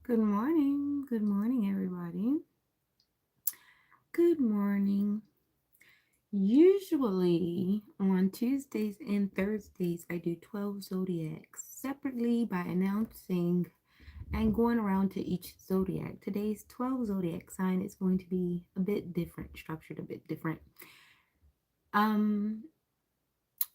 Good morning. Good morning, everybody. Good morning. Usually on Tuesdays and Thursdays, I do 12 zodiacs separately by announcing and going around to each zodiac. Today's 12 zodiac sign is going to be a bit different, structured a bit different. Um,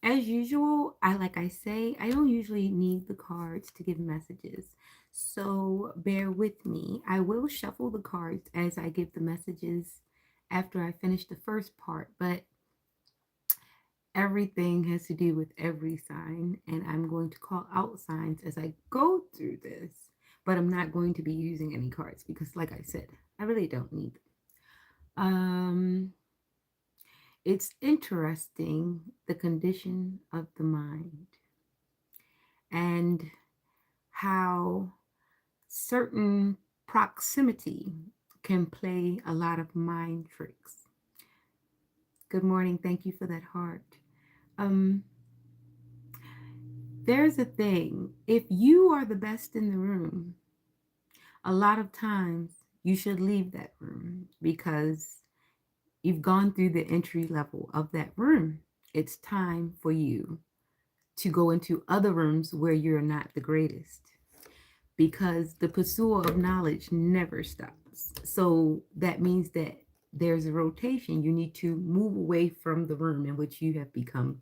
as usual, like I say, I don't usually need the cards to give messages. So bear with me. I will shuffle the cards as I give the messages after I finish the first part, but everything has to do with every sign, and I'm going to call out signs as I go through this. But I'm not going to be using any cards because, like I said, I really don't need them. It's interesting the condition of the mind and how certain proximity can play a lot of mind tricks. Good morning. Thank you for that heart. Um, there's a thing. If you are the best in the room, a lot of times you should leave that room because you've gone through the entry level of that room. It's time for you to go into other rooms where you're not the greatest, because the pursuit of knowledge never stops. So that means that there's a rotation. You need to move away from the room in which you have become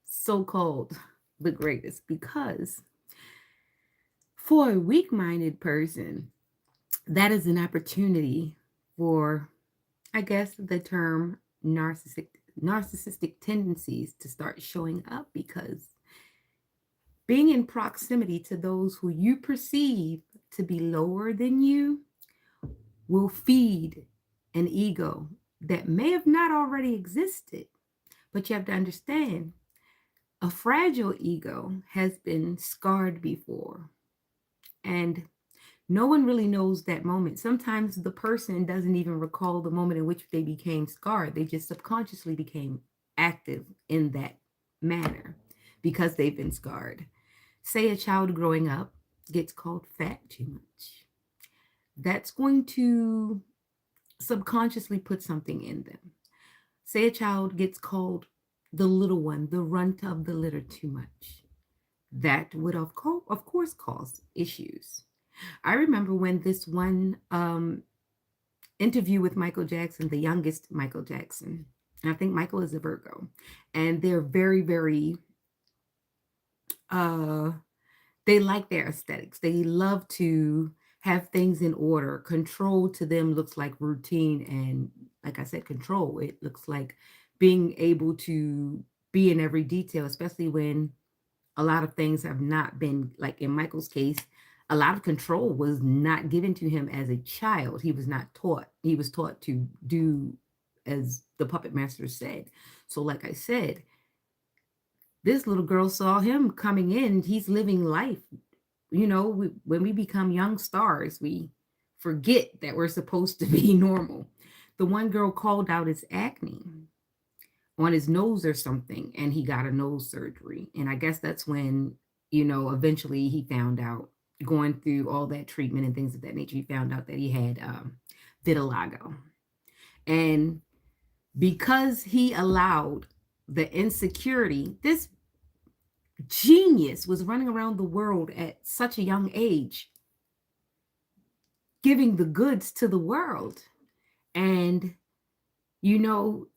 so called the greatest. Because for a weak minded person, that is an opportunity for, I guess, the term narcissistic tendencies to start showing up, because being in proximity to those who you perceive to be lower than you will feed an ego that may have not already existed. But you have to understand, a fragile ego has been scarred before. And no one really knows that moment. Sometimes the person doesn't even recall the moment in which they became scarred. They just subconsciously became active in that manner because they've been scarred. Say a child growing up gets called fat too much. That's going to subconsciously put something in them. Say a child gets called the little one, the runt of the litter too much. That would, of course, cause issues. I remember when this one interview with Michael Jackson, the youngest Michael Jackson, and I think Michael is a Virgo, and they're very, very, uh, they like their aesthetics. They love to have things in order. Control to them looks like routine. And like I said, control, it looks like being able to be in every detail, especially when a lot of things have not been, like in Michael's case, a lot of control was not given to him as a child. He was not taught. He was taught to do as the puppet master said. So, like I said, this little girl saw him coming in. He's living life. When we become young stars, we forget that we're supposed to be normal. The one girl called out his acne on his nose or something, and he got a nose surgery. And I guess that's when, eventually he found out, going through all that treatment and things of that nature, he found out that he had vitiligo. And because he allowed the insecurity, this genius was running around the world at such a young age, giving the goods to the world. And that's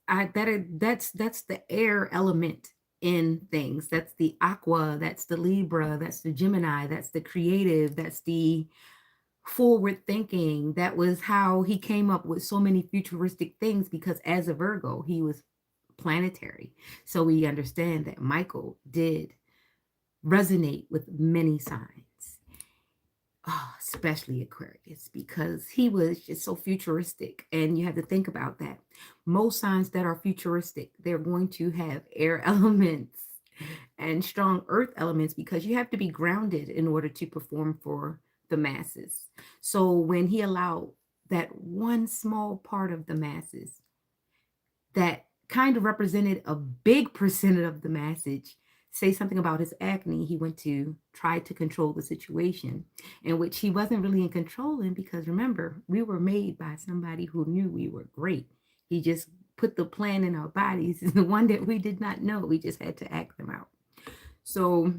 the air element in things. That's the aqua, that's the Libra, that's the Gemini, that's the creative, that's the forward thinking. That was how he came up with so many futuristic things, because as a Virgo, he was planetary. So we understand that Michael did resonate with many signs. Oh, especially Aquarius, because he was just so futuristic. And you have to think about that. Most signs that are futuristic, they're going to have air elements and strong earth elements, because you have to be grounded in order to perform for the masses. So when he allowed that one small part of the masses that kind of represented a big percentage of the message say something about his acne, he went to try to control the situation, in which he wasn't really in control in, because remember, we were made by somebody who knew we were great. He just put the plan in our bodies, the one that we did not know. We just had to act them out. So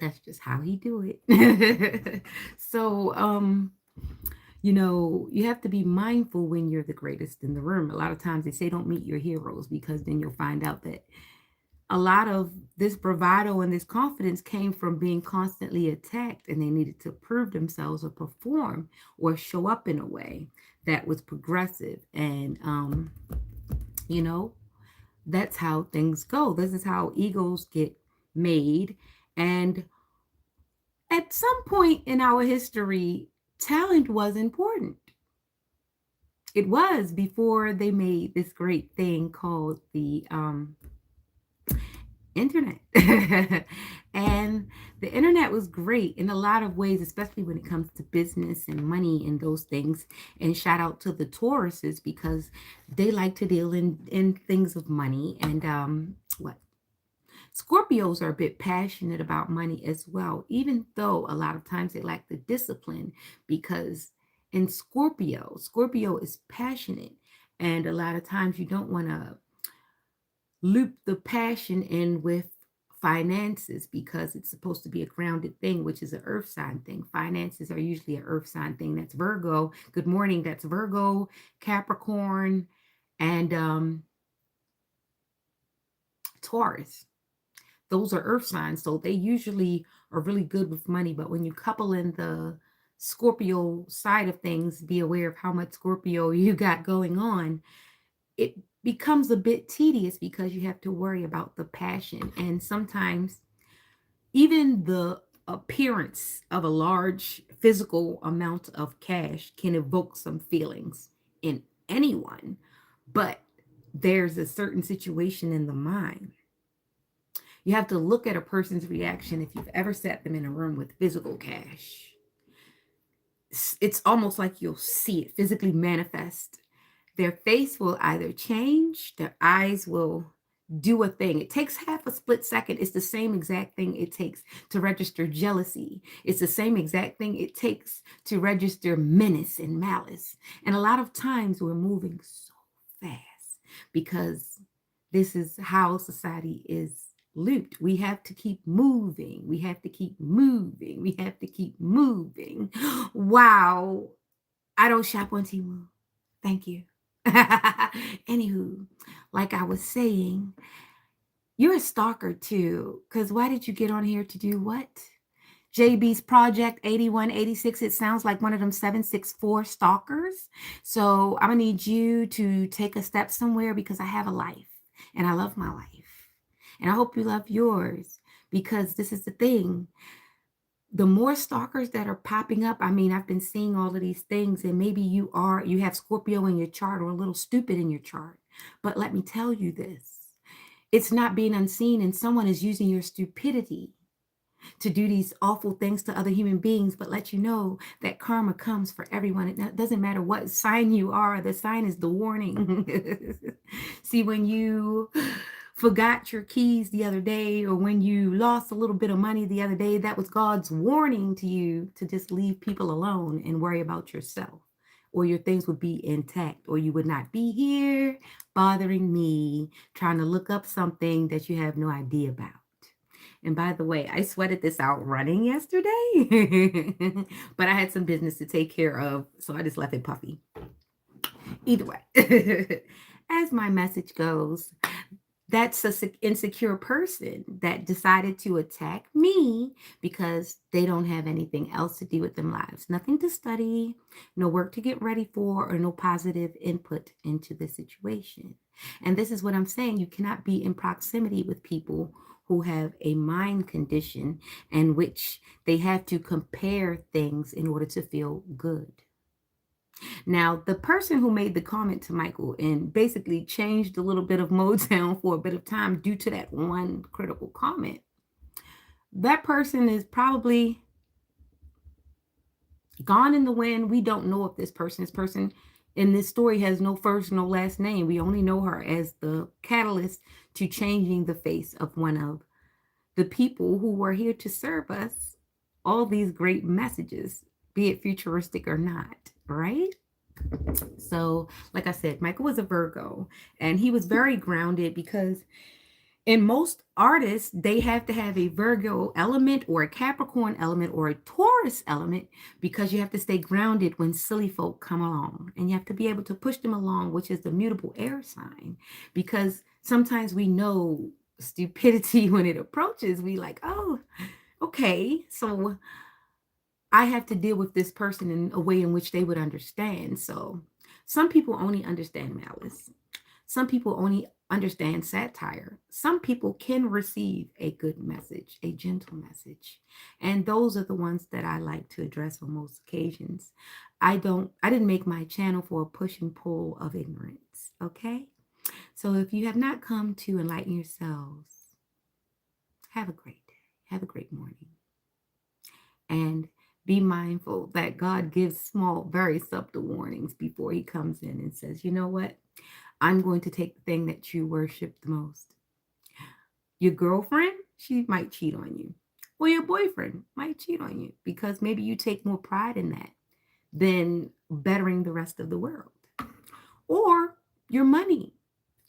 that's just how he do it. So you have to be mindful when you're the greatest in the room. A lot of times they say don't meet your heroes, because then you'll find out that a lot of this bravado and this confidence came from being constantly attacked, and they needed to prove themselves or perform or show up in a way that was progressive. And you know that's how things go. This is how egos get made. And at some point in our history, talent was important. It was before they made this great thing called the internet. And the internet was great in a lot of ways, especially when it comes to business and money and those things. And shout out to the Tauruses, because they like to deal in things of money. And what Scorpios are a bit passionate about money as well, even though a lot of times they lack the discipline, because in Scorpio is passionate. And a lot of times you don't want to loop the passion in with finances, because it's supposed to be a grounded thing, which is an earth sign thing. Finances are usually an earth sign thing. That's Virgo. Good morning. That's Virgo, Capricorn, and Taurus. Those are earth signs, so they usually are really good with money. But when you couple in the Scorpio side of things, be aware of how much Scorpio you got going on. It becomes a bit tedious, because you have to worry about the passion. And sometimes even the appearance of a large physical amount of cash can evoke some feelings in anyone. But there's a certain situation in the mind. You have to look at a person's reaction if you've ever sat them in a room with physical cash. It's almost like you'll see it physically manifest. Their face will either change, their eyes will do a thing. It takes half a split second. It's the same exact thing it takes to register jealousy. It's the same exact thing it takes to register menace and malice. And a lot of times we're moving so fast, because this is how society is looped. We have to keep moving. We have to keep moving. We have to keep moving. Wow. I don't shop on Temu. Thank you. Anywho, like I was saying, you're a stalker too. Because why did you get on here to do what? JB's Project 8186. It sounds like one of them 764 stalkers. So I'm going to need you to take a step somewhere, because I have a life and I love my life. And I hope you love yours, because this is the thing. The more stalkers that are popping up, I mean, I've been seeing all of these things, and maybe you have Scorpio in your chart, or a little stupid in your chart. But let me tell you this. It's not being unseen, and someone is using your stupidity to do these awful things to other human beings, but let you know that karma comes for everyone. It doesn't matter what sign you are. The sign is the warning. See, when you forgot your keys the other day, or when you lost a little bit of money the other day, that was God's warning to you to just leave people alone and worry about yourself, or your things would be intact, or you would not be here bothering me trying to look up something that you have no idea about. And by the way, I sweated this out running yesterday, but I had some business to take care of, so I just left it puffy. Either way, as my message goes, that's an insecure person that decided to attack me because they don't have anything else to do with their lives. Nothing to study, no work to get ready for, or no positive input into the situation. And this is what I'm saying. You cannot be in proximity with people who have a mind condition in which they have to compare things in order to feel good. Now, the person who made the comment to Michael and basically changed a little bit of Motown for a bit of time due to that one critical comment, that person is probably gone in the wind. We don't know if this person in this story has no first, no last name. We only know her as the catalyst to changing the face of one of the people who were here to serve us all these great messages, be it futuristic or not, right? So, like I said, Michael was a Virgo, and he was very grounded because in most artists, they have to have a Virgo element or a Capricorn element or a Taurus element because you have to stay grounded when silly folk come along. And you have to be able to push them along, which is the mutable air sign. Because sometimes we know stupidity when it approaches. We like, oh, okay, so I have to deal with this person in a way in which they would understand. So some people only understand malice. Some people only understand satire. Some people can receive a good message, a gentle message. And those are the ones that I like to address on most occasions. I didn't make my channel for a push and pull of ignorance. Okay? So if you have not come to enlighten yourselves, have a great day. Have a great morning. And be mindful that God gives small, very subtle warnings before he comes in and says, you know what? I'm going to take the thing that you worship the most. Your girlfriend, she might cheat on you. Or your boyfriend might cheat on you because maybe you take more pride in that than bettering the rest of the world. Or your money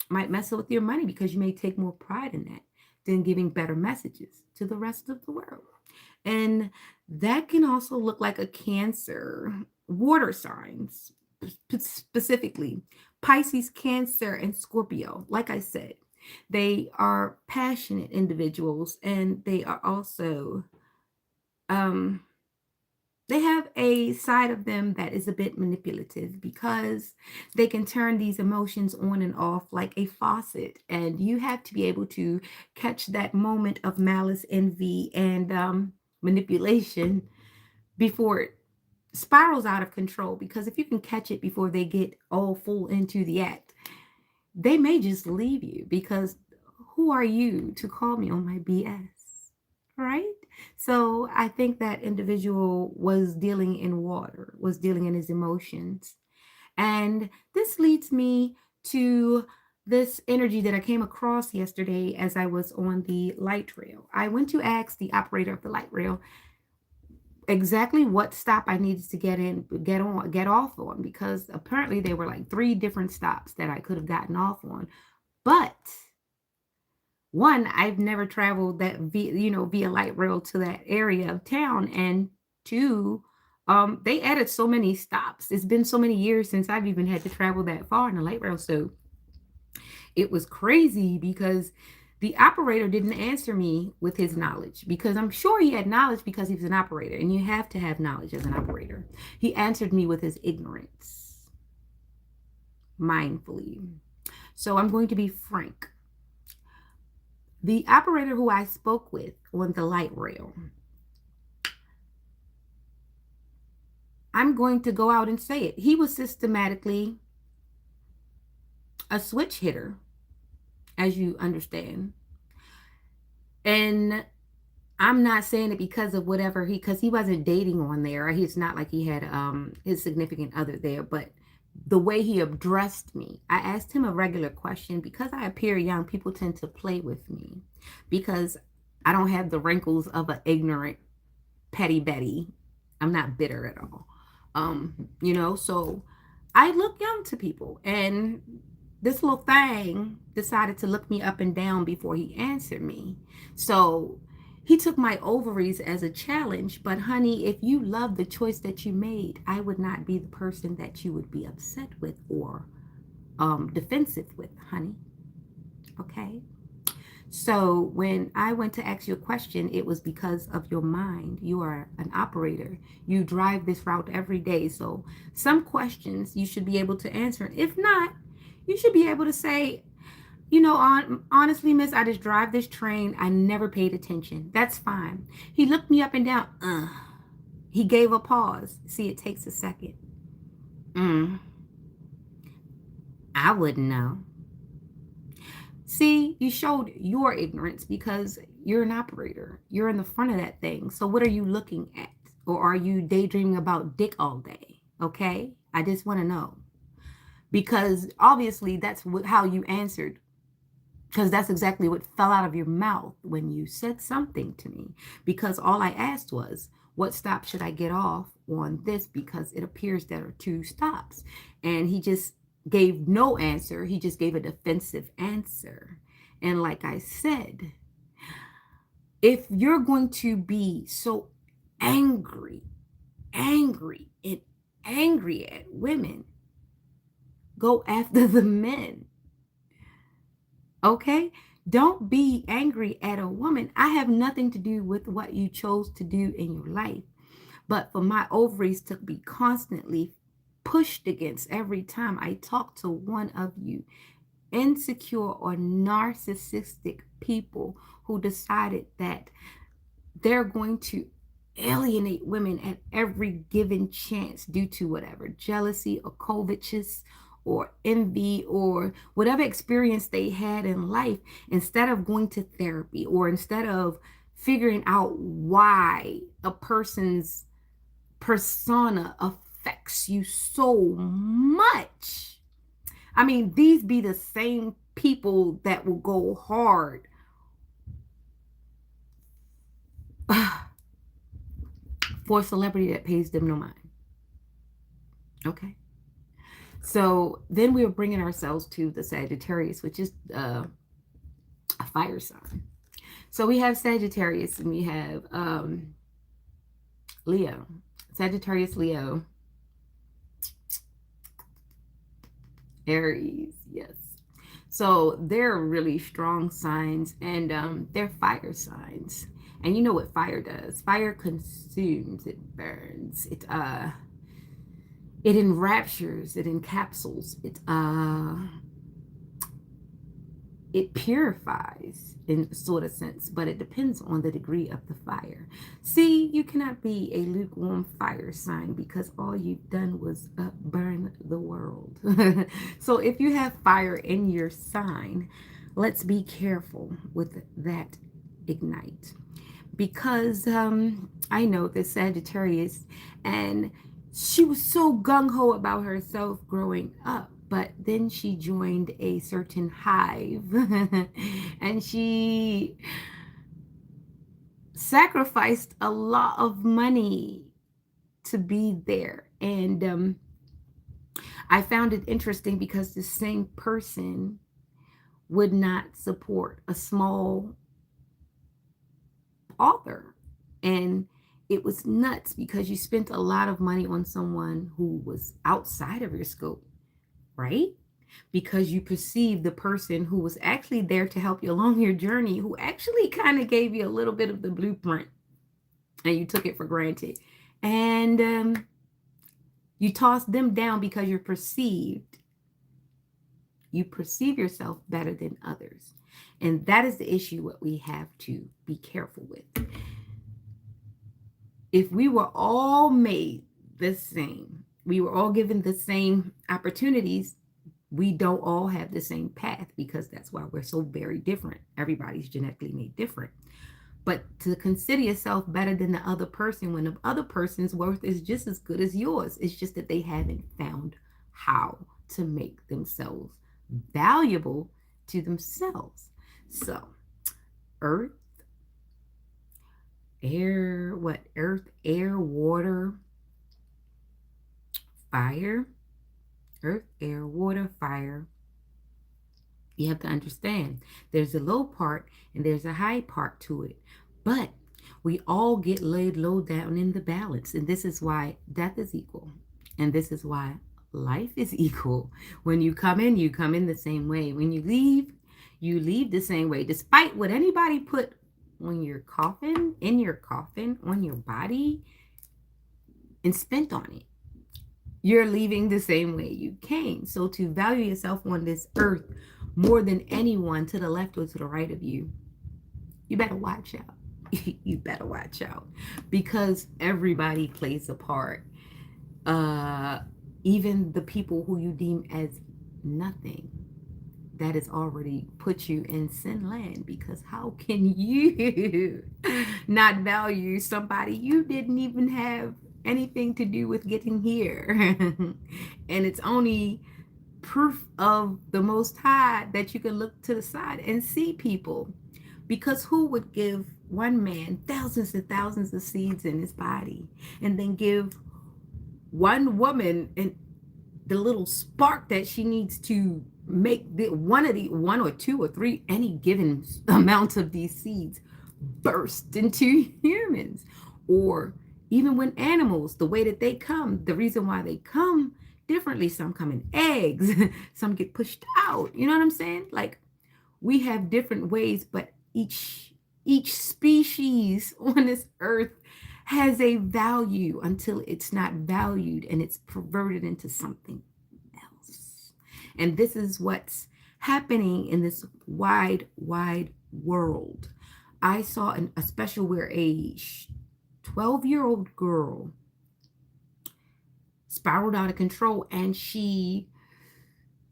might mess up with your money because you may take more pride in that than giving better messages to the rest of the world. And that can also look like a Cancer, water signs, specifically Pisces, Cancer, and Scorpio. Like I said, they are passionate individuals, and they are also um, they have a side of them that is a bit manipulative because they can turn these emotions on and off like a faucet, and you have to be able to catch that moment of malice, envy, and manipulation before it spirals out of control. Because if you can catch it before they get all full into the act, they may just leave you because who are you to call me on my BS? Right? So I think that individual was dealing in water, was dealing in his emotions. And this leads me to this energy that I came across yesterday as I was on the light rail. I went to ask the operator of the light rail exactly what stop I needed to get off on, because apparently there were like 3 different stops that I could have gotten off on. But one, I've never traveled that via light rail to that area of town, and two, they added so many stops. It's been so many years since I've even had to travel that far in the light rail, so it was crazy because the operator didn't answer me with his knowledge, because I'm sure he had knowledge because he was an operator, and you have to have knowledge as an operator. He answered me with his ignorance, mindfully. So I'm going to be frank. The operator who I spoke with on the light rail, I'm going to go out and say it. He was systematically a switch hitter, as you understand. And I'm not saying it because of whatever because he wasn't dating on there. It's not like he had his significant other there, but the way he addressed me, I asked him a regular question because I appear young. People tend to play with me because I don't have the wrinkles of an ignorant petty Betty. I'm not bitter at all. So I look young to people, and this little thing decided to look me up and down before he answered me. So he took my ovaries as a challenge. But honey, if you love the choice that you made, I would not be the person that you would be upset with or defensive with, honey. Okay? So when I went to ask you a question, it was because of your mind. You are an operator. You drive this route every day. So some questions you should be able to answer. If not, you should be able to say, honestly, miss, I just drive this train. I never paid attention. That's fine. He looked me up and down. He gave a pause. See, it takes a second. I wouldn't know. See, you showed your ignorance because you're an operator. You're in the front of that thing. So what are you looking at? Or are you daydreaming about dick all day? Okay? I just want to know. Because obviously that's how you answered because that's exactly what fell out of your mouth when you said something to me. Because all I asked was, what stop should I get off on this? Because it appears there are two stops. And he just gave no answer. He just gave a defensive answer. And like I said, if you're going to be so angry, and angry at women, go after the men. Okay? Don't be angry at a woman. I have nothing to do with what you chose to do in your life. But for my ovaries to be constantly pushed against every time I talk to one of you insecure or narcissistic people who decided that they're going to alienate women at every given chance due to whatever jealousy or covetous or envy or whatever experience they had in life, instead of going to therapy or instead of figuring out why a person's persona affects you so much. I mean, these be the same people that will go hard for a celebrity that pays them no mind. Okay. So then we are bringing ourselves to the Sagittarius, which is a fire sign. So we have Sagittarius and we have Leo. Sagittarius, Leo, Aries, yes. So they're really strong signs, and they're fire signs. And you know what fire does? Fire consumes, it burns, it enraptures, it encapsulates, it purifies in sort of sense, but it depends on the degree of the fire. See, you cannot be a lukewarm fire sign because all you've done was burn the world. So if you have fire in your sign, let's be careful with that ignite. Because I know this Sagittarius, and she was so gung-ho about herself growing up, but then she joined a certain hive and she sacrificed a lot of money to be there. And I found it interesting because the same person would not support a small author. And it was nuts because you spent a lot of money on someone who was outside of your scope, right? Because you perceived the person who was actually there to help you along your journey, who actually kind of gave you a little bit of the blueprint, and you took it for granted. And you tossed them down because you perceive yourself better than others. And that is the issue what we have to be careful with. If we were all made the same, we were all given the same opportunities, we don't all have the same path, because that's why we're so very different. Everybody's genetically made different. But to consider yourself better than the other person when the other person's worth is just as good as yours, it's just that they haven't found how to make themselves valuable to themselves. So, earth, air, water, fire. Earth, air, water, fire. You have to understand there's a low part and there's a high part to it. But we all get laid low down in the balance. And this is why death is equal. And this is why life is equal. When you come in the same way. When you leave the same way. Despite what anybody put on your coffin, in your coffin, on your body, and spent on it, you're leaving the same way you came. So to value yourself on this earth more than anyone to the left or to the right of you, you better watch out. You better watch out, because everybody plays a part. Even the people who you deem as nothing, that has already put you in sin land, because how can you not value somebody you didn't even have anything to do with getting here? And it's only proof of the Most High that you can look to the side and see people. Because who would give one man thousands and thousands of seeds in his body and then give one woman the little spark that she needs to make one or two or three, any given amount of these seeds burst into humans? Or even when animals, the way that they come, the reason why they come differently, some come in eggs, some get pushed out. You know what I'm saying? Like, we have different ways, but each species on this earth has a value until it's not valued and it's perverted into something else. And this is what's happening in this wide world. I saw a special where a 12-year-old girl spiraled out of control, and she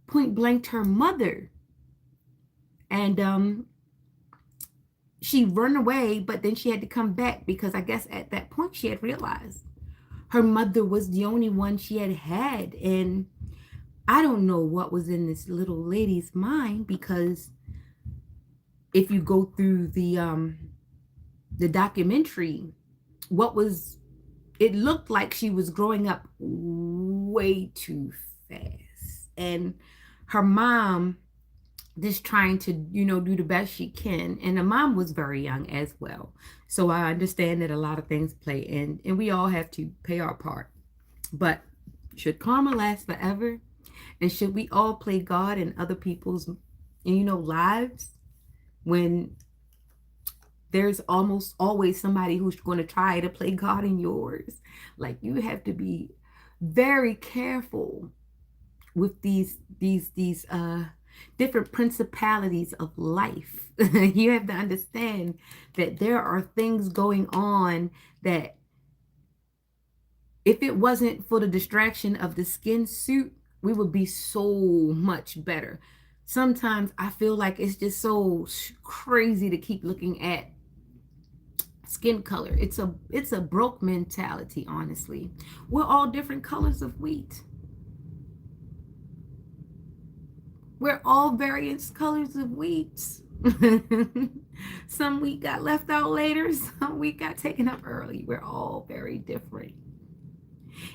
point blanked her mother, and she ran away, but then she had to come back because I guess at that point she had realized her mother was the only one she had. And I don't know what was in this little lady's mind, because if you go through the documentary, it looked like she was growing up way too fast, and her mom just trying to, do the best she can. And the mom was very young as well. So I understand that a lot of things play in, and we all have to pay our part. But should karma last forever? And should we all play God in other people's, lives, when there's almost always somebody who's going to try to play God in yours? Like, you have to be very careful with these different principalities of life. You have to understand that there are things going on that, if it wasn't for the distraction of the skin suit, we would be so much better. Sometimes I feel like it's just so crazy to keep looking at skin color. It's a broke mentality, honestly. We're all different colors of wheat. We're all various colors of wheat. Some wheat got left out later, some wheat got taken up early. We're all very different.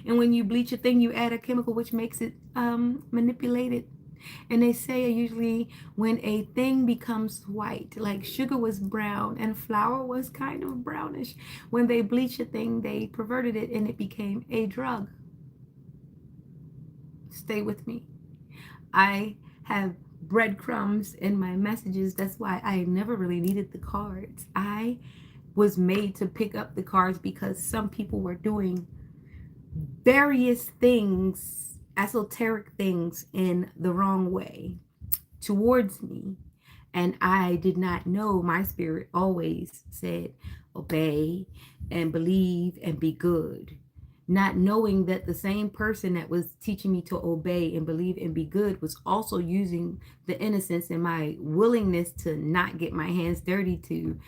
And when you bleach a thing, you add a chemical which makes it manipulated. And they say usually when a thing becomes white, like sugar was brown and flour was kind of brownish, when they bleach a thing, they perverted it and it became a drug. Stay with me. I have breadcrumbs in my messages. That's why I never really needed the cards. I was made to pick up the cards because some people were doing various things, esoteric things, in the wrong way towards me. And I did not know. My spirit always said, obey and believe and be good. Not knowing that the same person that was teaching me to obey and believe and be good was also using the innocence and my willingness to not get my hands dirty to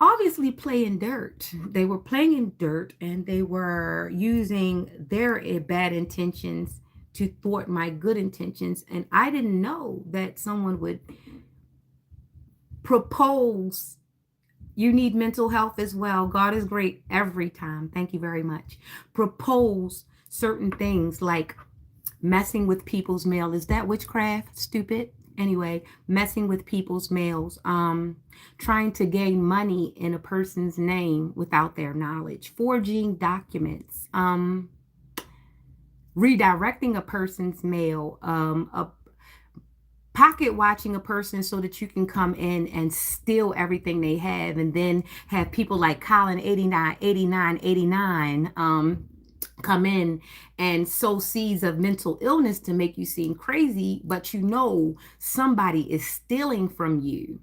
obviously play in dirt. They were playing in dirt, and they were using their bad intentions to thwart my good intentions. And I didn't know that someone would propose, you need mental health as well. God is great every time. Thank you very much. Propose certain things like messing with people's mail. Is that witchcraft? Stupid. Anyway, messing with people's mails, trying to gain money in a person's name without their knowledge, forging documents, redirecting a person's mail, pocket watching a person so that you can come in and steal everything they have, and then have people like Colin 89 come in and sow seeds of mental illness to make you seem crazy, but somebody is stealing from you,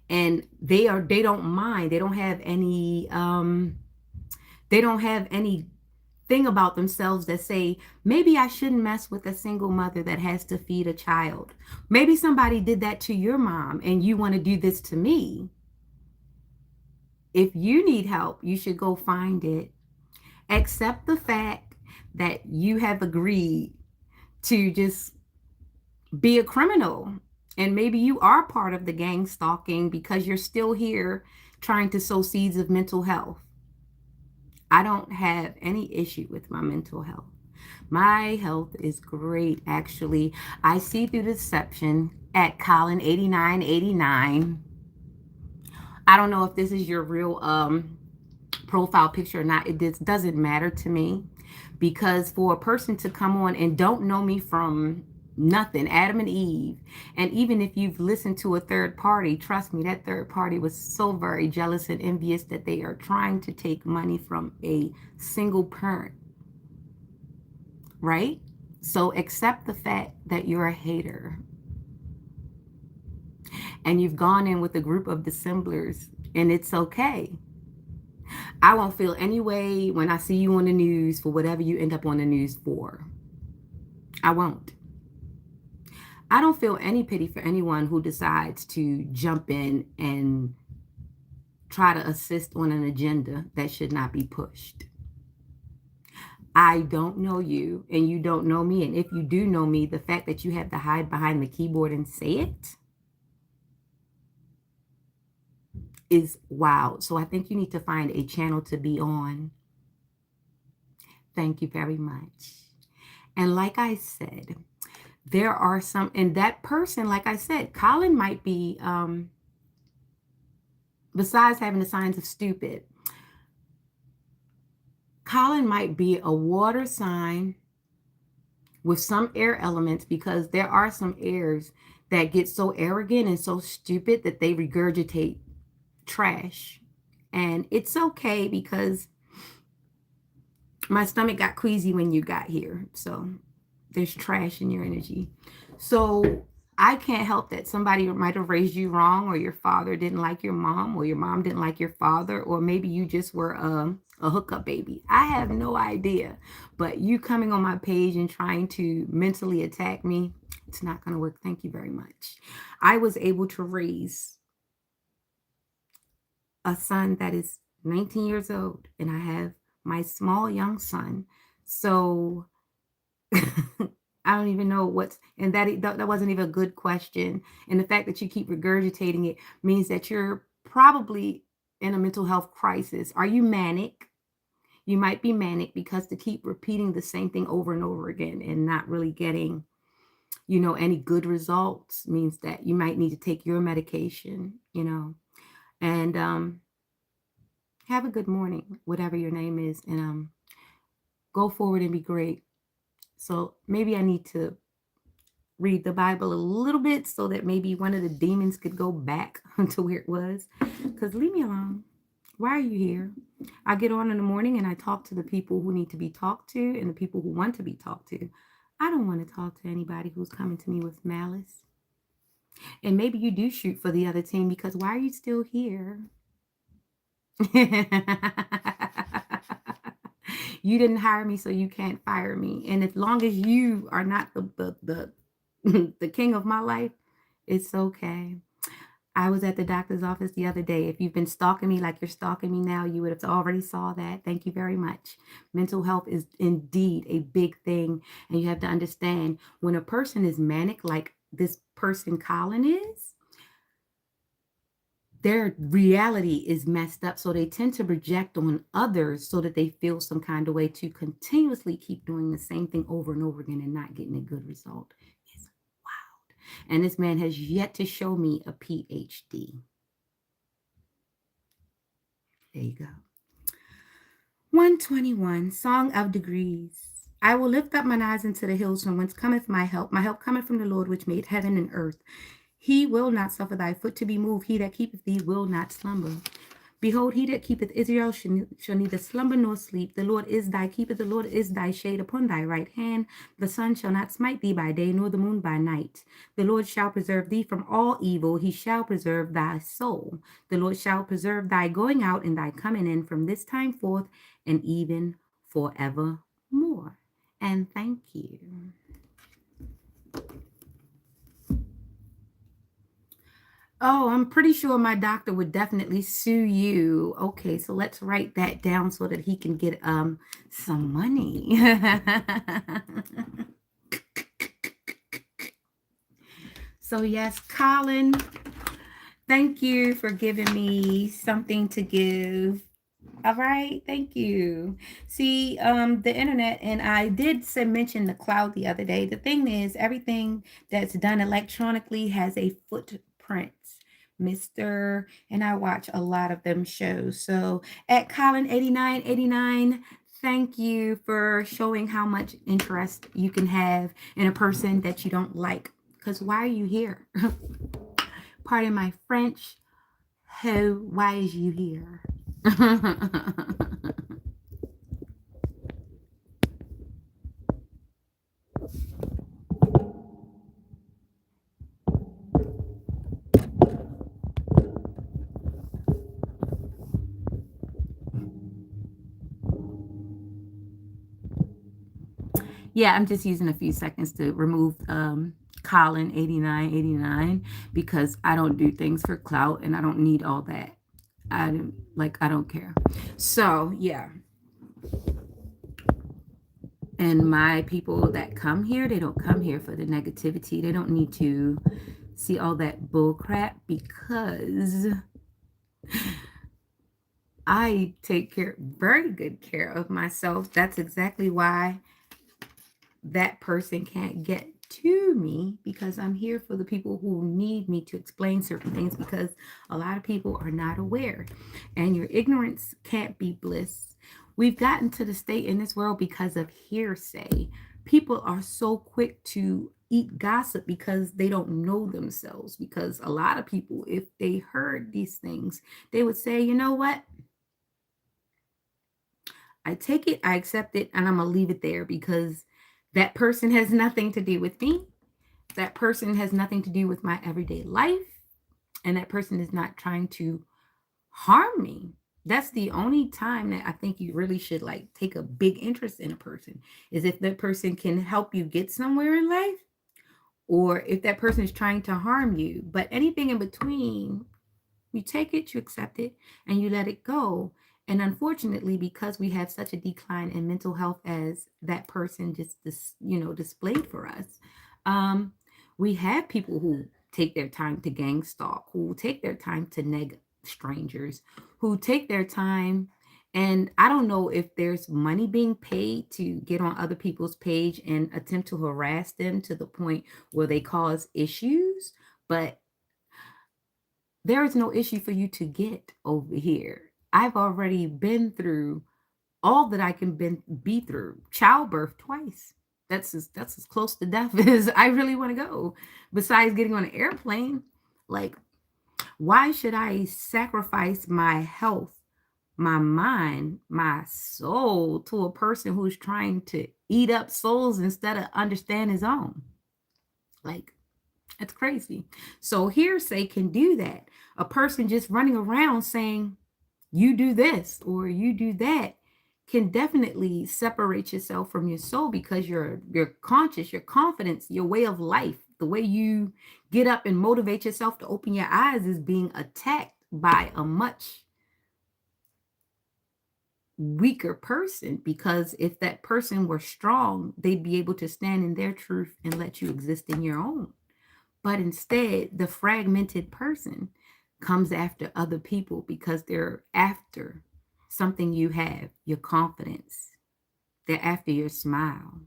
and they don't mind. They don't have any thing about themselves that say, maybe I shouldn't mess with a single mother that has to feed a child. Maybe somebody did that to your mom and you want to do this to me. If you need help, you should go find it. Accept the fact that you have agreed to just be a criminal. And maybe you are part of the gang stalking because you're still here trying to sow seeds of mental health. I don't have any issue with my mental health. My health is great, actually. I see through deception at Colin8989. I don't know if this is your real profile picture or not. It doesn't matter to me, because for a person to come on and don't know me from nothing, Adam and Eve, and even if you've listened to a third party, trust me, that third party was so very jealous and envious that they are trying to take money from a single parent, right? So accept the fact that you're a hater and you've gone in with a group of dissemblers, and it's okay. I won't feel any way when I see you on the news for whatever you end up on the news for. I won't. I don't feel any pity for anyone who decides to jump in and try to assist on an agenda that should not be pushed. I don't know you and you don't know me. And if you do know me, the fact that you have to hide behind the keyboard and say it is wild. So I think you need to find a channel to be on. Thank you very much. And like I said, there are some, and that person, like I said, Colin might be, besides having the signs of stupid, Colin might be a water sign with some air elements, because there are some airs that get so arrogant and so stupid that they regurgitate trash. And it's okay, because my stomach got queasy when you got here. So there's trash in your energy. So I can't help that somebody might have raised you wrong, or your father didn't like your mom, or your mom didn't like your father, or maybe you just were a hookup baby. I have no idea. But you coming on my page and trying to mentally attack me, it's not going to work. Thank you very much. I was able to raise a son that is 19 years old, and I have my small young son. So I don't even know what's, and that wasn't even a good question. And the fact that you keep regurgitating it means that you're probably in a mental health crisis. Are you manic? You might be manic, because to keep repeating the same thing over and over again and not really getting, any good results means that you might need to take your medication, and have a good morning, whatever your name is, and go forward and be great. So maybe I need to read the Bible a little bit so that maybe one of the demons could go back to where it was. Because leave me alone. Why are you here? I get on in the morning and I talk to the people who need to be talked to and the people who want to be talked to. I don't want to talk to anybody who's coming to me with malice. And maybe you do shoot for the other team, because why are you still here? You didn't hire me, so you can't fire me. And as long as you are not the the king of my life, it's okay. I was at the doctor's office the other day. If you've been stalking me like you're stalking me now, you would have already saw that. Thank you very much. Mental health is indeed a big thing. And you have to understand, when a person is manic, like this person Colin is, their reality is messed up. So they tend to project on others so that they feel some kind of way to continuously keep doing the same thing over and over again and not getting a good result. It's wild. And this man has yet to show me a PhD. There you go. 121, Song of Degrees. I will lift up mine eyes into the hills, from whence cometh my help. My help cometh from the Lord, which made heaven and earth. He will not suffer thy foot to be moved. He that keepeth thee will not slumber. Behold, he that keepeth Israel shall neither slumber nor sleep. The Lord is thy keeper. The Lord is thy shade upon thy right hand. The sun shall not smite thee by day, nor the moon by night. The Lord shall preserve thee from all evil. He shall preserve thy soul. The Lord shall preserve thy going out and thy coming in from this time forth and even forevermore. And thank you. Oh, I'm pretty sure my doctor would definitely sue you. Okay, so let's write that down so that he can get some money. So yes, Colin, thank you for giving me something to give. All right, thank you. See, the internet, and I did say mention the cloud the other day. The thing is, everything that's done electronically has a footprint. Mr. And I watch a lot of them shows. So at Colin8989, thank you for showing how much interest you can have in a person that you don't like. Because why are you here? Pardon my French. Ho, why is you here? Yeah, I'm just using a few seconds to remove Colin 8989 because I don't do things for clout and I don't need all that. I don't care. So yeah. And my people that come here, they don't come here for the negativity. They don't need to see all that bull crap because I take very good care of myself. That's exactly why that person can't get to me, because I'm here for the people who need me to explain certain things, because a lot of people are not aware and your ignorance can't be bliss. We've gotten to the state in this world because of hearsay. People are so quick to eat gossip because they don't know themselves, because a lot of people, if they heard these things, they would say, you know what, I take it, I accept it, and I'm going to leave it there because that person has nothing to do with me. That person has nothing to do with my everyday life. And that person is not trying to harm me. That's the only time that I think you really should like take a big interest in a person, is if that person can help you get somewhere in life, or if that person is trying to harm you. But anything in between, you take it, you accept it, and you let it go. And unfortunately, because we have such a decline in mental health as that person just displayed for us, um, we have people who take their time to gang stalk, who take their time to neg strangers, who take their time. And I don't know if there's money being paid to get on other people's page and attempt to harass them to the point where they cause issues. But there is no issue for you to get over here. I've already been through all that I can be through. Childbirth twice. That's as close to death as I really want to go. Besides getting on an airplane, like, why should I sacrifice my health, my mind, my soul to a person who's trying to eat up souls instead of understand his own? Like, it's crazy. So hearsay can do that. A person just running around saying, you do this or you do that, can definitely separate yourself from your soul, because your conscious, your confidence, your way of life, the way you get up and motivate yourself to open your eyes is being attacked by a much weaker person. Because if that person were strong, they'd be able to stand in their truth and let you exist in your own. But instead, the fragmented person comes after other people because they're after something you have, your confidence. They're after your smile.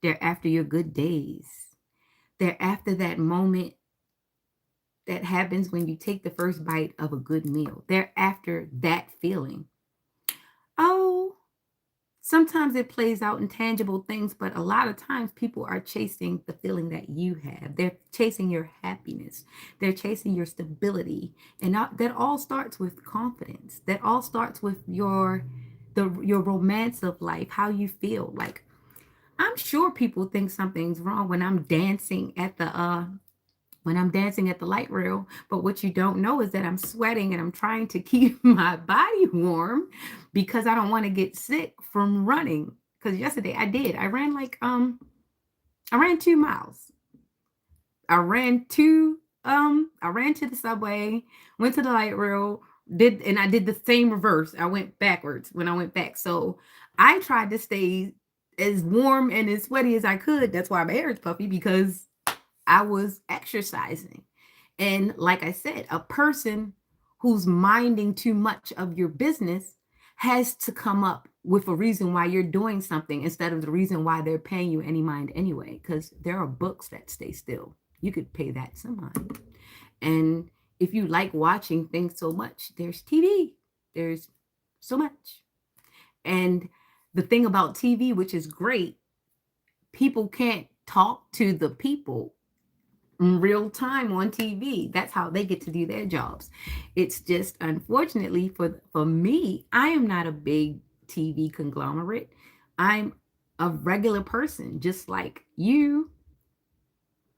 They're after your good days. They're after that moment that happens when you take the first bite of a good meal. They're after that feeling. Oh, sometimes it plays out in tangible things, but a lot of times people are chasing the feeling that you have. They're chasing your happiness. They're chasing your stability. And that all starts with confidence. That all starts with your romance of life, how you feel. Like, I'm sure people think something's wrong when I'm dancing at the light rail. But what you don't know is that I'm sweating and I'm trying to keep my body warm because I don't want to get sick from running. Because yesterday I did. I ran 2 miles. I ran to the subway, went to the light rail, I did the same reverse. I went backwards when I went back. So I tried to stay as warm and as sweaty as I could. That's why my hair is puffy, because I was exercising. And like I said, a person who's minding too much of your business has to come up with a reason why you're doing something instead of the reason why they're paying you any mind anyway. Because there are books that stay still. You could pay that some mind. And if you like watching things so much, there's TV. There's so much. And the thing about TV, which is great, people can't talk to the people in real time on TV. That's how they get to do their jobs. It's just unfortunately for me, I am not a big TV conglomerate. I'm a regular person, just like you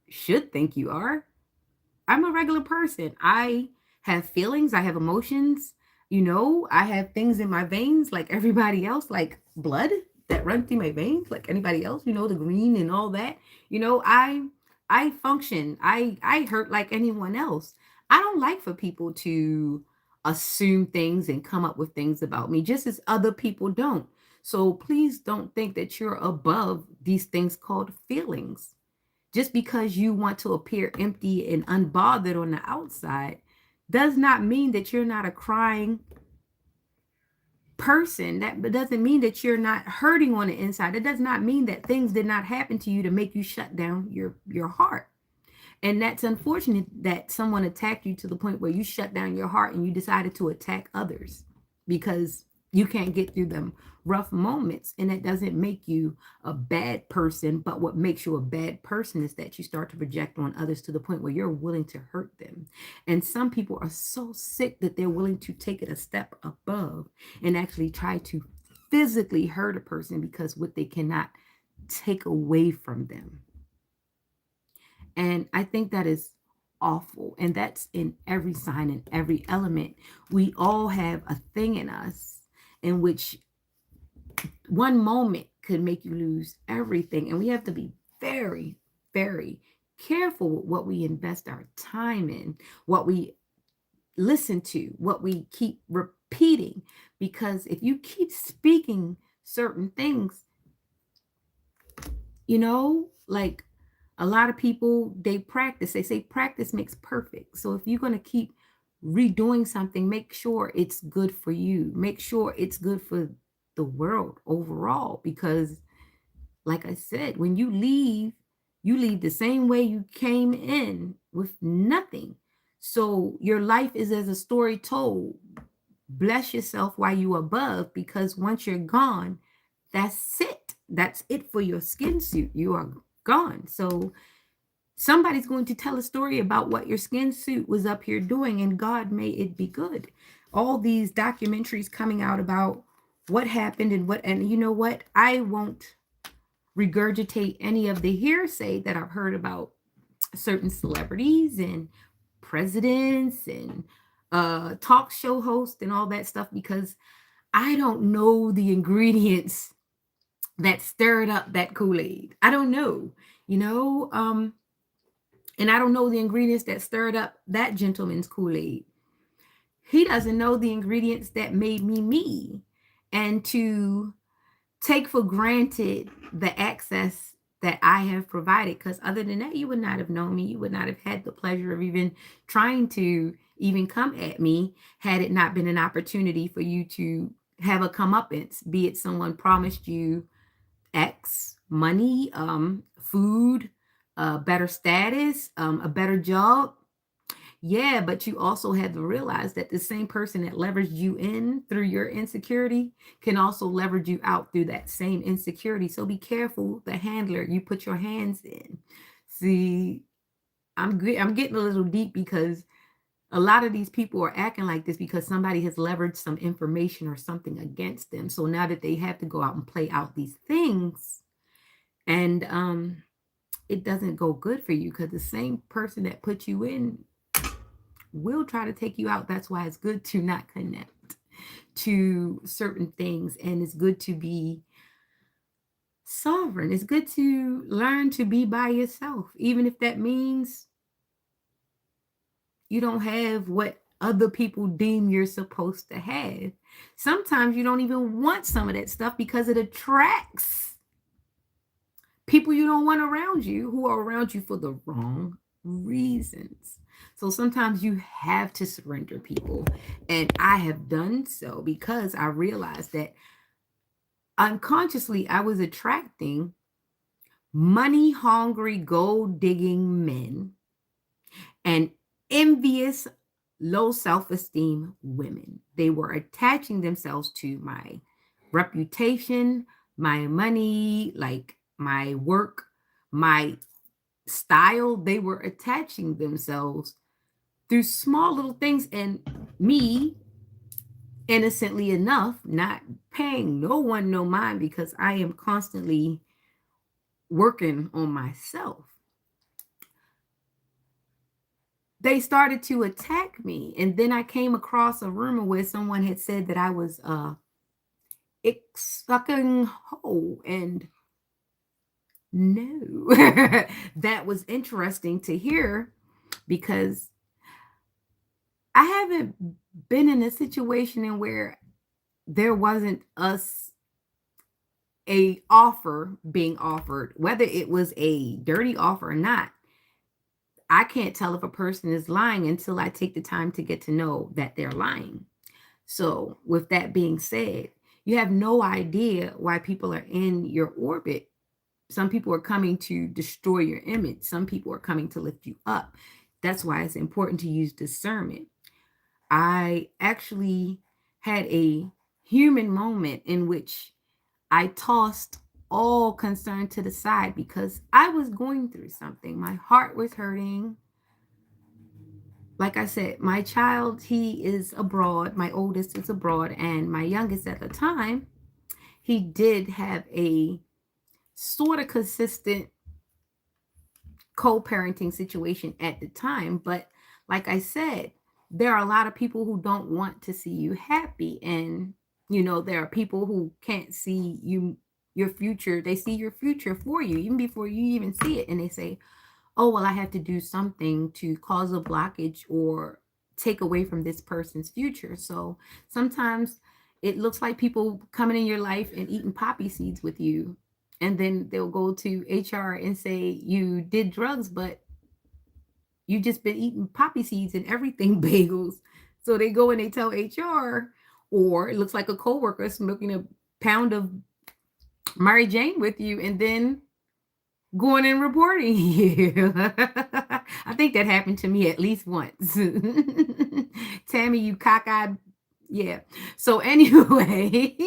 should think you are. I'm a regular person. I have feelings, I have emotions, I have things in my veins like everybody else, like blood that runs through my veins like anybody else, the green and all that. I function. I hurt like anyone else. I don't like for people to assume things and come up with things about me just as other people don't. So please don't think that you're above these things called feelings. Just because you want to appear empty and unbothered on the outside does not mean that you're not a crying person. That doesn't mean that you're not hurting on the inside. It does not mean that things did not happen to you to make you shut down your heart. And that's unfortunate that someone attacked you to the point where you shut down your heart and you decided to attack others because you can't get through them rough moments. And that doesn't make you a bad person. But what makes you a bad person is that you start to project on others to the point where you're willing to hurt them. And some people are so sick that they're willing to take it a step above and actually try to physically hurt a person because what they cannot take away from them. And I think that is awful. And that's in every sign and every element. We all have a thing in us in which one moment could make you lose everything. And we have to be very, very careful with what we invest our time in, what we listen to, what we keep repeating. Because if you keep speaking certain things, like a lot of people, they say practice makes perfect. So if you're going to keep redoing something, make sure it's good for you. Make sure it's good for the world overall. Because like I said, when you leave the same way you came in with nothing. So your life is as a story told. Bless yourself while you above, because once you're gone, that's it. That's it for your skin suit. You are gone. So somebody's going to tell a story about what your skin suit was up here doing, and God may it be good. All these documentaries coming out about what happened and you know what? I won't regurgitate any of the hearsay that I've heard about certain celebrities and presidents and talk show hosts and all that stuff, because I don't know the ingredients that stirred up that Kool-Aid. I don't know, and I don't know the ingredients that stirred up that gentleman's Kool-Aid. He doesn't know the ingredients that made me me. And to take for granted the access that I have provided, because other than that, you would not have known me. You would not have had the pleasure of even trying to even come at me had it not been an opportunity for you to have a comeuppance, be it someone promised you X, money, food, better status, a better job. Yeah, but you also have to realize that the same person that leveraged you in through your insecurity can also leverage you out through that same insecurity. So be careful the handler you put your hands in. See, I'm getting a little deep because a lot of these people are acting like this because somebody has leveraged some information or something against them. So now that they have to go out and play out these things, and it doesn't go good for you, because the same person that put you in will try to take you out. That's why it's good to not connect to certain things, and it's good to be sovereign. It's good to learn to be by yourself, even if that means you don't have what other people deem you're supposed to have. Sometimes you don't even want some of that stuff because it attracts people you don't want around you who are around you for the wrong reasons. So sometimes you have to surrender people. And I have done so because I realized that unconsciously I was attracting money hungry, gold digging men and envious, low self esteem women. They were attaching themselves to my reputation, my money, like my work, my style. They were attaching themselves through small little things. And me, innocently enough, not paying no one no mind because I am constantly working on myself. They started to attack me. And then I came across a rumor where someone had said that I was a ick sucking hoe. And no, that was interesting to hear because I haven't been in a situation in where there wasn't us a offer being offered, whether it was a dirty offer or not. I can't tell if a person is lying until I take the time to get to know that they're lying. So, with that being said, you have no idea why people are in your orbit. Some people are coming to destroy your image, some people are coming to lift you up. That's why it's important to use discernment. I actually had a human moment in which I tossed all concern to the side because I was going through something. My heart was hurting. Like I said, my child, he is abroad. My oldest is abroad, and my youngest at the time, he did have a sort of consistent co-parenting situation at the time. But like I said, there are a lot of people who don't want to see you happy. And, there are people who can't see your future. They see your future for you, even before you even see it. And they say, oh, well, I have to do something to cause a blockage or take away from this person's future. So sometimes it looks like people coming in your life and eating poppy seeds with you. And then they'll go to HR and say you did drugs, but you just been eating poppy seeds and everything bagels. So they go and they tell HR, or it looks like a coworker smoking a pound of Mary Jane with you, and then going and reporting you. I think that happened to me at least once. Tammy, you cockeyed. Yeah. So anyway,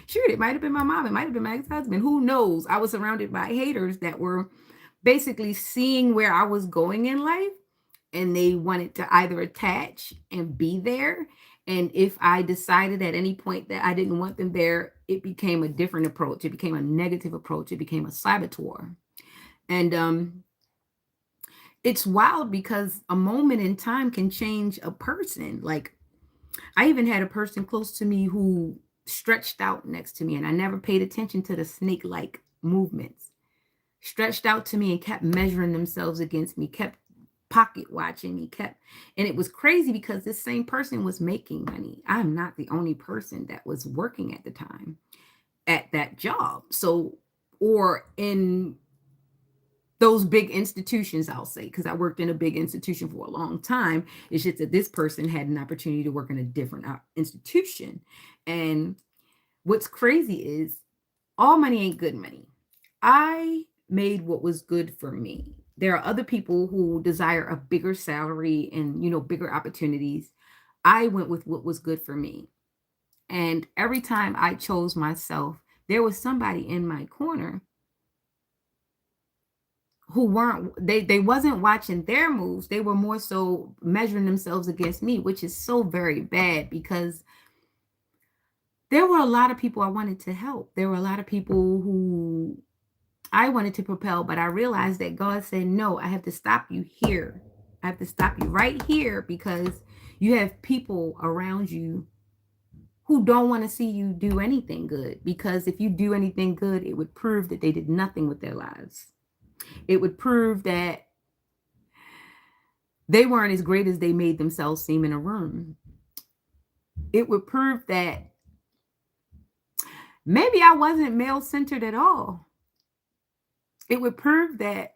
shoot, it might have been my mom. It might have been my ex-husband. Who knows? I was surrounded by haters that were basically seeing where I was going in life, and they wanted to either attach and be there. And if I decided at any point that I didn't want them there, it became a different approach. It became a negative approach. It became a saboteur. And it's wild because a moment in time can change a person. Like, I even had a person close to me who stretched out next to me, and I never paid attention to the snake like movements. Stretched out to me and kept measuring themselves against me, kept pocket watching me, and it was crazy because this same person was making money. I'm not the only person that was working at the time at that job. So, or in those big institutions, I'll say, because I worked in a big institution for a long time. It's just that this person had an opportunity to work in a different institution. And what's crazy is all money ain't good money. I made what was good for me. There are other people who desire a bigger salary and, bigger opportunities. I went with what was good for me. And every time I chose myself, there was somebody in my corner who they wasn't watching their moves. They were more so measuring themselves against me, which is so very bad because there were a lot of people I wanted to help. There were a lot of people who I wanted to propel, but I realized that God said, no, I have to stop you here. I have to stop you right here because you have people around you who don't want to see you do anything good. Because if you do anything good, it would prove that they did nothing with their lives. It would prove that they weren't as great as they made themselves seem in a room. It would prove that Maybe I wasn't male centered at all. It would prove that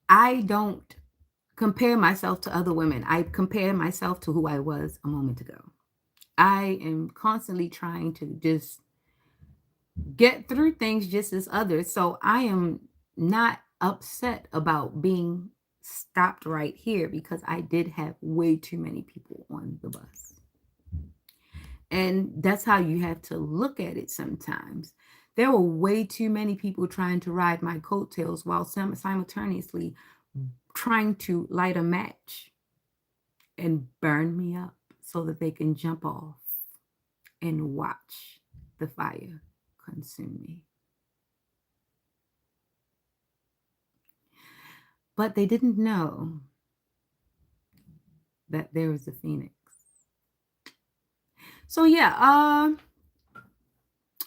I don't compare myself to other women. I compare myself to who I was a moment ago. I am constantly trying to just get through things just as others. So I am not upset about being stopped right here because I did have way too many people on the bus. And that's how you have to look at it sometimes. There were way too many people trying to ride my coattails while simultaneously trying to light a match and burn me up so that they can jump off and watch the fire consume me. But they didn't know that there was a phoenix. So yeah,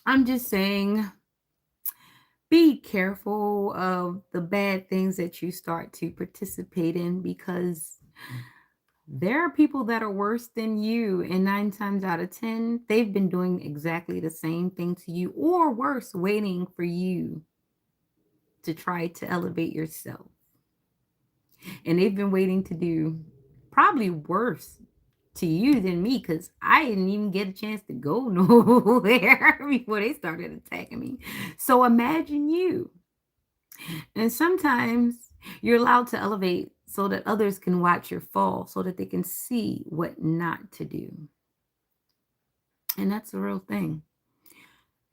I'm just saying, be careful of the bad things that you start to participate in because there are people that are worse than you, and 9 times out of 10, they've been doing exactly the same thing to you or worse, waiting for you to try to elevate yourself. And they've been waiting to do probably worse to you than me because I didn't even get a chance to go nowhere before they started attacking me. So imagine you. And sometimes you're allowed to elevate so that others can watch your fall, so that they can see what not to do. And that's the real thing.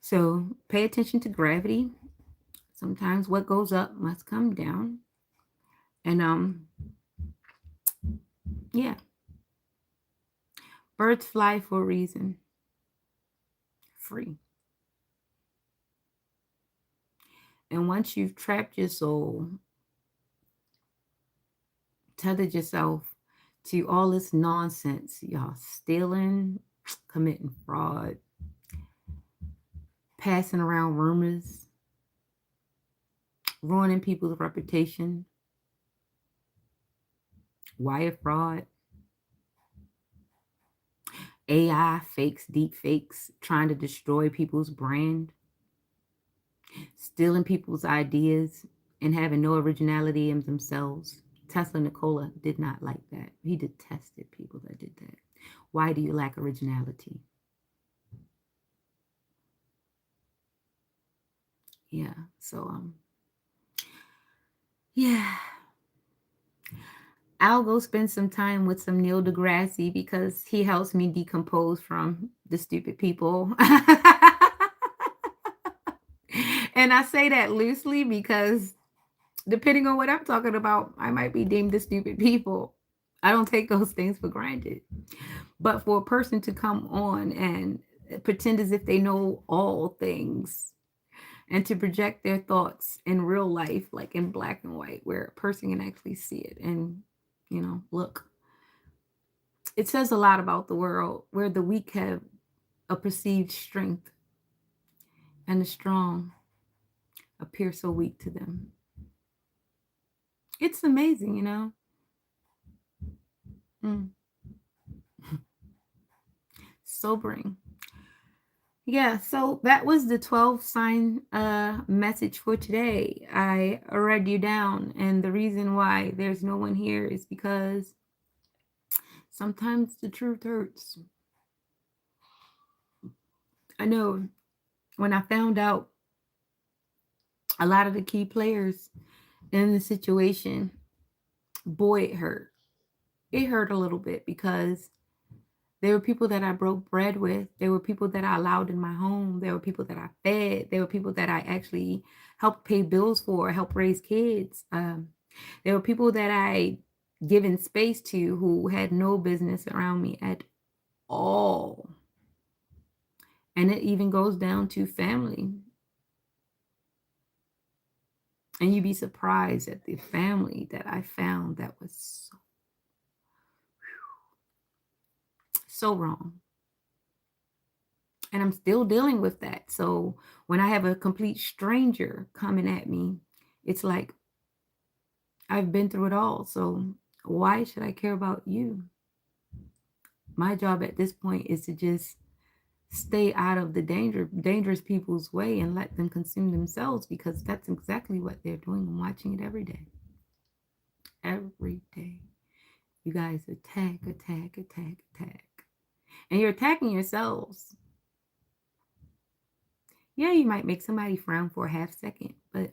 So pay attention to gravity. Sometimes what goes up must come down. And yeah, birds fly for a reason. Free. And once you've trapped your soul, tethered yourself to all this nonsense, y'all stealing, committing fraud, passing around rumors, ruining people's reputation, wire fraud, AI fakes, deep fakes, trying to destroy people's brand, stealing people's ideas, and having no originality in themselves. Tesla Nikola did not like that. He detested people that did that. Why do you lack originality? Yeah. So yeah. I'll go spend some time with some Neil deGrasse because he helps me decompose from the stupid people. And I say that loosely because depending on what I'm talking about, I might be deemed the stupid people. I don't take those things for granted. But for a person to come on and pretend as if they know all things and to project their thoughts in real life, like in black and white, where a person can actually see it and, look, it says a lot about the world where the weak have a perceived strength and the strong appear so weak to them. It's amazing. Mm. Sobering. Yeah, so that was the 12 sign message for today. I read you down, and the reason why there's no one here is because sometimes the truth hurts. I know when I found out a lot of the key players in the situation, boy, it hurt. It hurt a little bit because there were people that I broke bread with. There were people that I allowed in my home. There were people that I fed. There were people that I actually helped pay bills for, help raise kids. There were people that I given space to who had no business around me at all. And it even goes down to family. And you'd be surprised at the family that I found that was so wrong. And I'm still dealing with that. So when I have a complete stranger coming at me, it's like I've been through it all. So why should I care about you? My job at this point is to just stay out of the dangerous people's way and let them consume themselves, because that's exactly what they're doing. I'm watching it every day. Every day. You guys attack, attack, attack, attack. And you're attacking yourselves. Yeah, you might make somebody frown for a half second, but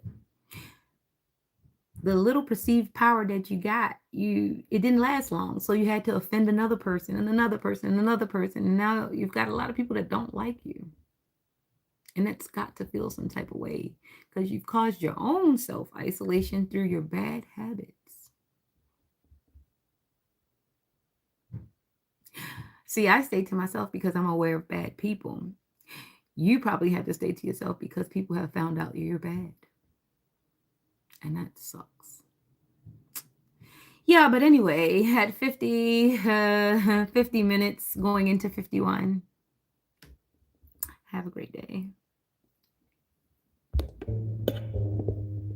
the little perceived power that you got, it didn't last long. So you had to offend another person and another person and another person. And now you've got a lot of people that don't like you. And that's got to feel some type of way, because you've caused your own self-isolation through your bad habits. See, I stay to myself because I'm aware of bad people. You probably have to stay to yourself because people have found out you're bad. And that sucks. Yeah, but anyway, had 50 minutes going into 51. Have a great day.